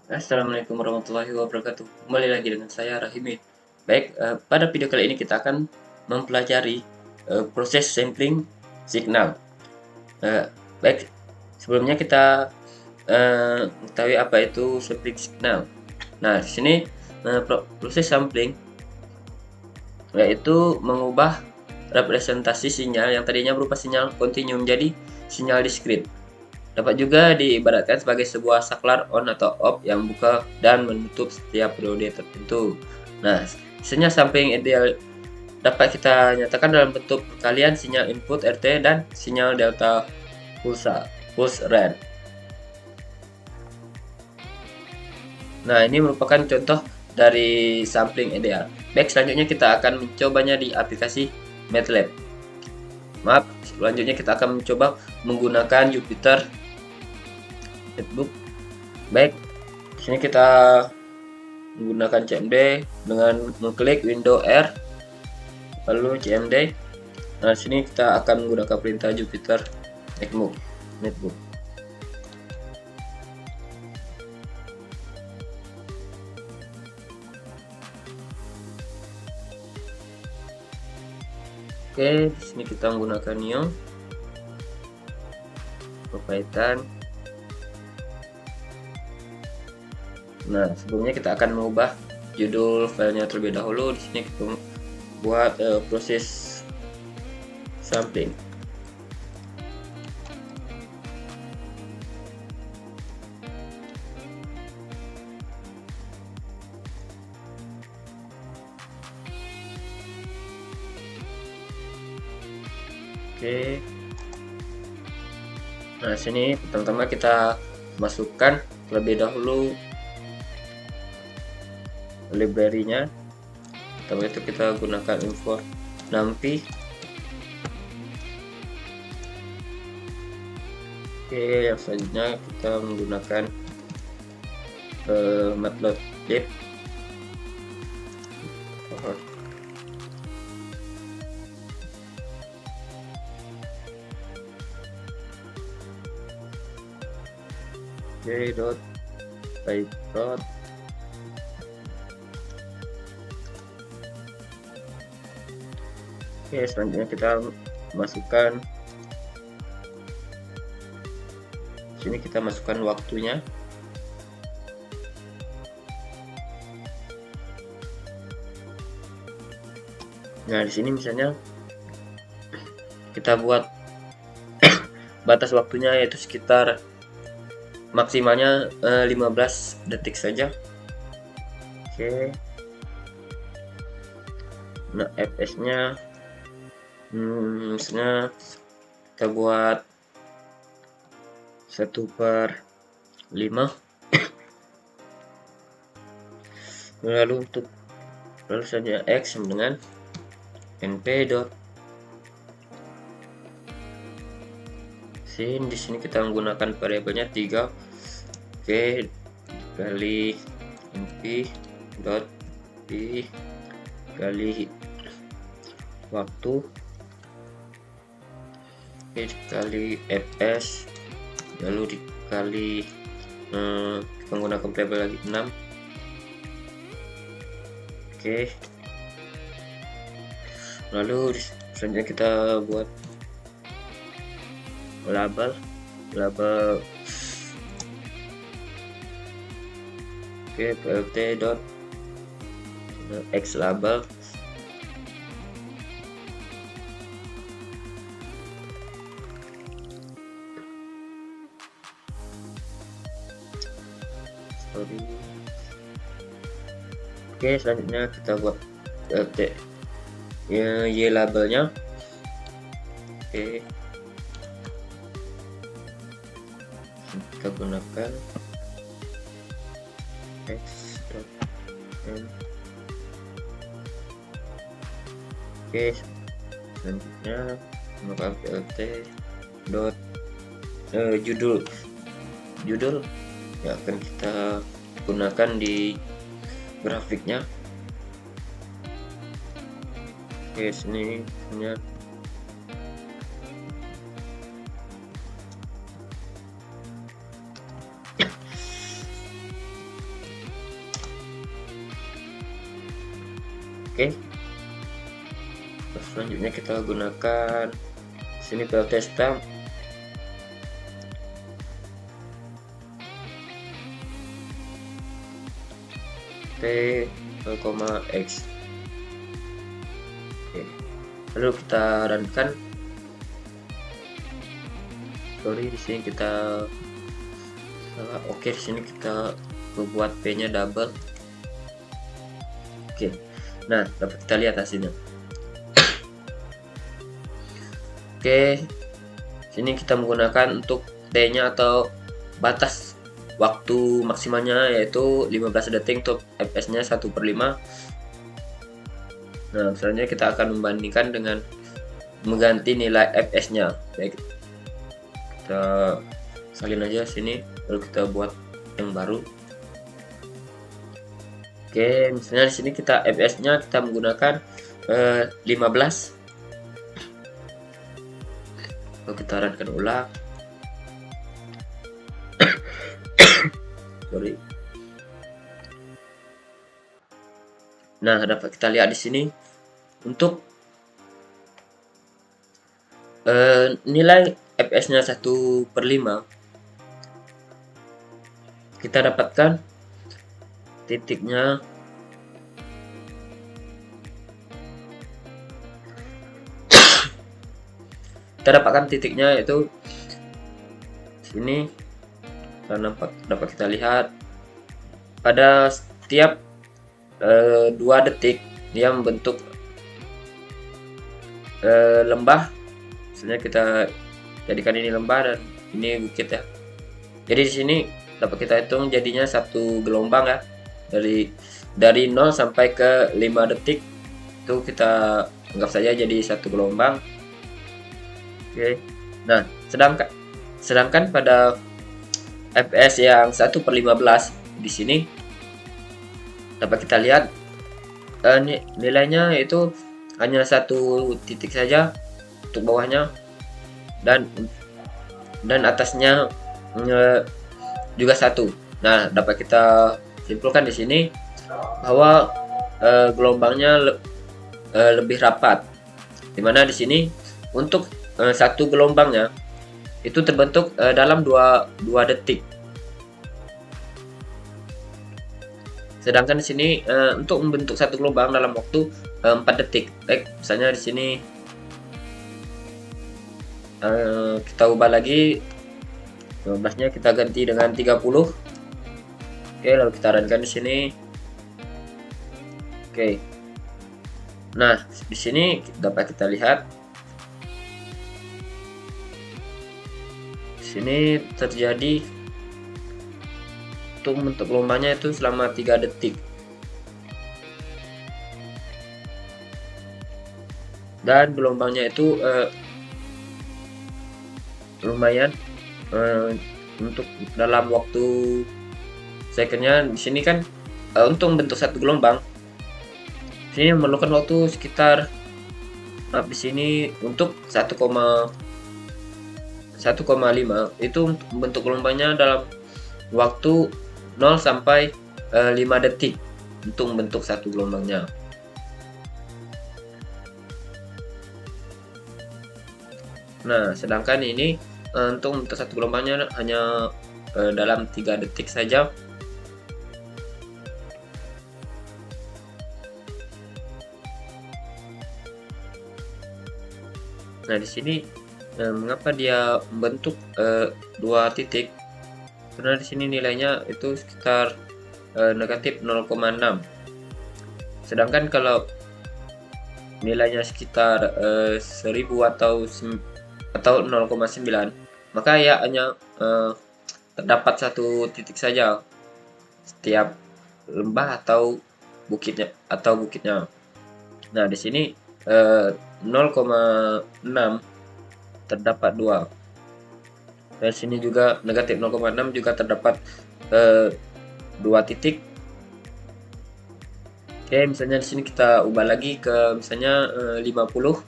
Assalamualaikum warahmatullahi wabarakatuh. Kembali lagi dengan saya Rahimi. Baik, pada video kali ini kita akan mempelajari proses sampling signal. Eh, Baik, sebelumnya kita mengetahui apa itu sampling signal. Nah, di sini proses sampling yaitu mengubah representasi sinyal yang tadinya berupa sinyal kontinu menjadi sinyal diskrit. Dapat juga diibaratkan sebagai sebuah saklar on atau off yang buka dan menutup setiap periode tertentu. Nah, sinyal sampling ideal dapat kita nyatakan dalam bentuk perkalian sinyal input RT dan sinyal delta pulse rate. Nah, ini merupakan contoh dari sampling ideal. Baik, selanjutnya kita akan mencobanya di aplikasi MATLAB. Maaf, selanjutnya kita akan mencoba menggunakan Jupyter Notebook. Baik, di sini kita menggunakan CMD dengan mengklik window R lalu CMD. Nah, di sini kita akan menggunakan perintah Jupyter Notebook. Oke, di sini kita menggunakan Neo, Python. Nah, sebelumnya kita akan mengubah judul filenya terlebih dahulu. Di sini kita buat proses sampling. Oke. Nah, sini pertama-tama kita masukkan terlebih dahulu library-nya. Pertama itu kita gunakan import numpy. Oke, yang selanjutnya kita menggunakan matplotlib. Python. Oke, selanjutnya kita masukkan sini, kita masukkan waktunya. Nah, di sini misalnya kita buat batas waktunya yaitu sekitar maksimalnya 15 detik saja. Oke. Nah, fs-nya misalnya kita buat 1/5. lalu saja x sama dengan np dot sin. Di sini kita menggunakan variabelnya 3. Oke, kali np dot p kali waktu, oke, dikali fs, lalu dikali kita menggunakan variabel lagi 6. Oke, lalu selanjutnya kita buat label oke, plt dot x label. Oke, selanjutnya kita buat y labelnya. Oke, kita gunakan x.n. Oke, selanjutnya menggunakan plt dot judul yang akan kita gunakan di grafiknya. Oke, sini punya Oke. Selanjutnya kita gunakan sini PLT stamp. T 0,x. Oke. Lalu kita runkan. Sorry, di sini kita salah. Oke, di sini kita membuat P-nya double. Oke. Nah, dapat kita lihat hasilnya. Oke. Sini kita menggunakan untuk T-nya atau batas waktu maksimalnya yaitu 15 detik untuk fps-nya 1/5. Nah, selanjutnya kita akan membandingkan dengan mengganti nilai fps-nya. Baik, kita salin aja sini, lalu kita buat yang baru. Oke, misalnya di sini kita fps-nya kita menggunakan 15. Lalu kita runkan ulang. Sorry. Nah, dapat kita lihat di sini untuk nilai fps-nya 1/5 kita dapatkan titiknya itu sini. Dapat kita lihat pada setiap 2 detik dia membentuk lembah. Misalnya kita jadikan ini lembah dan ini bukit ya. Jadi di sini dapat kita hitung jadinya satu gelombang ya, dari 0 sampai ke 5 detik itu kita anggap saja jadi satu gelombang. Oke. Nah, sedangkan pada fps yang 1/15 di sini dapat kita lihat nilainya itu hanya 1 titik saja untuk bawahnya, dan atasnya juga 1. Nah, dapat kita simpulkan di sini bahwa gelombangnya lebih rapat, dimana di sini untuk satu gelombangnya itu terbentuk dalam 2 detik. Sedangkan di sini untuk membentuk satu gelombang dalam waktu 4 detik. Baik, misalnya di sini kita ubah lagi 15-nya kita ganti dengan 30. Oke, lalu kita runkan di sini. Oke. Nah, di sini dapat kita lihat sini terjadi untuk membentuk gelombangnya itu selama 3 detik, dan gelombangnya itu lumayan untuk dalam waktu secondnya. Di sini kan untuk membentuk satu gelombang sini memerlukan waktu sekitar di sini untuk 1,5 itu untuk membentuk gelombangnya dalam waktu 0 sampai 5 detik untuk membentuk satu gelombangnya. Nah, sedangkan ini untuk membentuk satu gelombangnya hanya dalam 3 detik saja. Nah, di sini mengapa dia membentuk 2 titik? Karena di sini nilainya itu sekitar negatif 0,6. Sedangkan kalau nilainya sekitar 1000 atau 0,9, maka ya hanya terdapat satu titik saja setiap lembah atau bukitnya. Nah, di sini 0,6 terdapat 2. Dan sini juga negatif 0,6 juga terdapat 2 titik. Oke, misalnya di sini kita ubah lagi ke misalnya 50.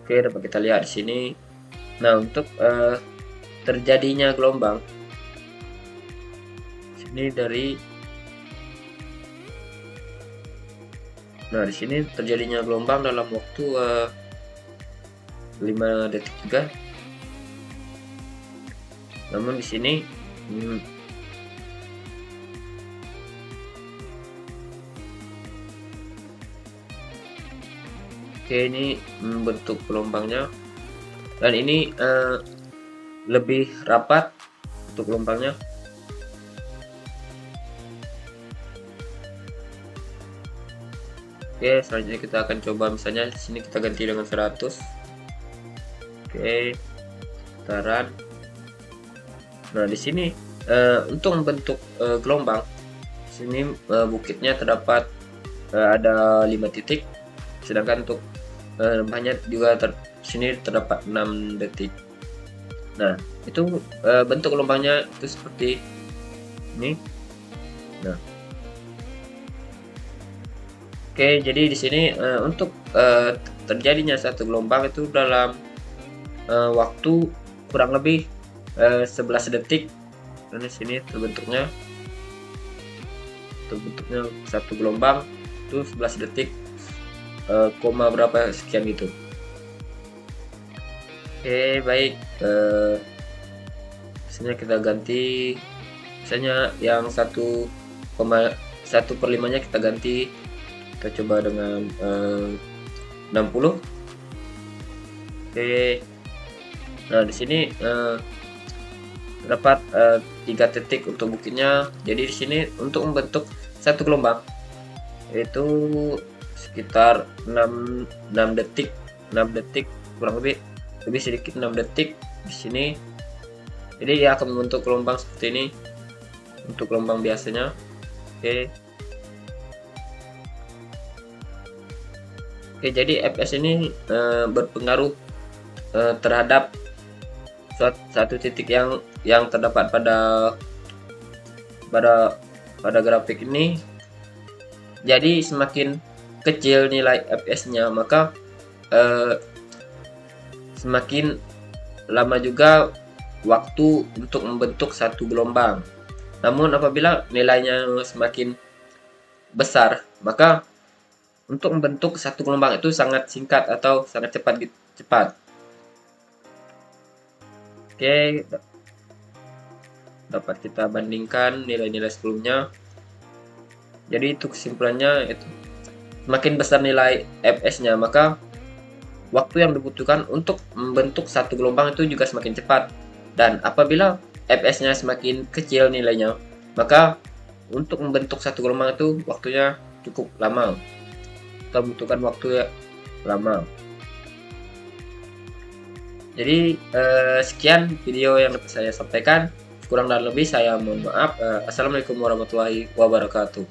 Oke, dapat kita lihat di sini. Nah, untuk terjadinya gelombang sini dari Nah, di sini terjadinya gelombang dalam waktu 5 detik juga. Namun di sini oke, ini bentuk gelombangnya, dan ini lebih rapat untuk gelombangnya. Oke, selanjutnya kita akan coba, misalnya di sini kita ganti dengan 100. Oke, putaran. Nah, di sini untuk membentuk gelombang, di sini bukitnya terdapat ada 5 titik, sedangkan untuk lembahnya juga sini terdapat 6 detik. Nah, itu bentuk gelombangnya itu seperti ini. Nah, oke, jadi di sini untuk terjadinya satu gelombang itu dalam waktu kurang lebih 11 detik. Dan di sini terbentuknya satu gelombang itu 11 detik, koma berapa sekian gitu. Oke, baik. Misalnya kita ganti, misalnya yang 1,1/5 nya kita ganti, kita coba dengan 60. Oke. Nah, di sini terdapat 3 titik untuk bukitnya. Jadi di sini untuk membentuk satu gelombang itu sekitar 6 detik, kurang lebih sedikit 6 detik di sini. Jadi dia akan membentuk gelombang seperti ini untuk gelombang biasanya. Oke, jadi FPS ini berpengaruh terhadap satu titik yang terdapat pada grafik ini. Jadi semakin kecil nilai FPS-nya, maka semakin lama juga waktu untuk membentuk satu gelombang. Namun apabila nilainya semakin besar, maka untuk membentuk satu gelombang itu sangat singkat atau sangat cepat. Oke, dapat kita bandingkan nilai-nilai sebelumnya. Jadi itu kesimpulannya, itu semakin besar nilai FPS-nya, maka waktu yang dibutuhkan untuk membentuk satu gelombang itu juga semakin cepat. Dan apabila FPS-nya semakin kecil nilainya, maka untuk membentuk satu gelombang itu waktunya cukup lama. Kita butuhkan waktu lama. Jadi sekian video yang dapat saya sampaikan. Kurang dan lebih saya mohon maaf. Assalamualaikum warahmatullahi wabarakatuh.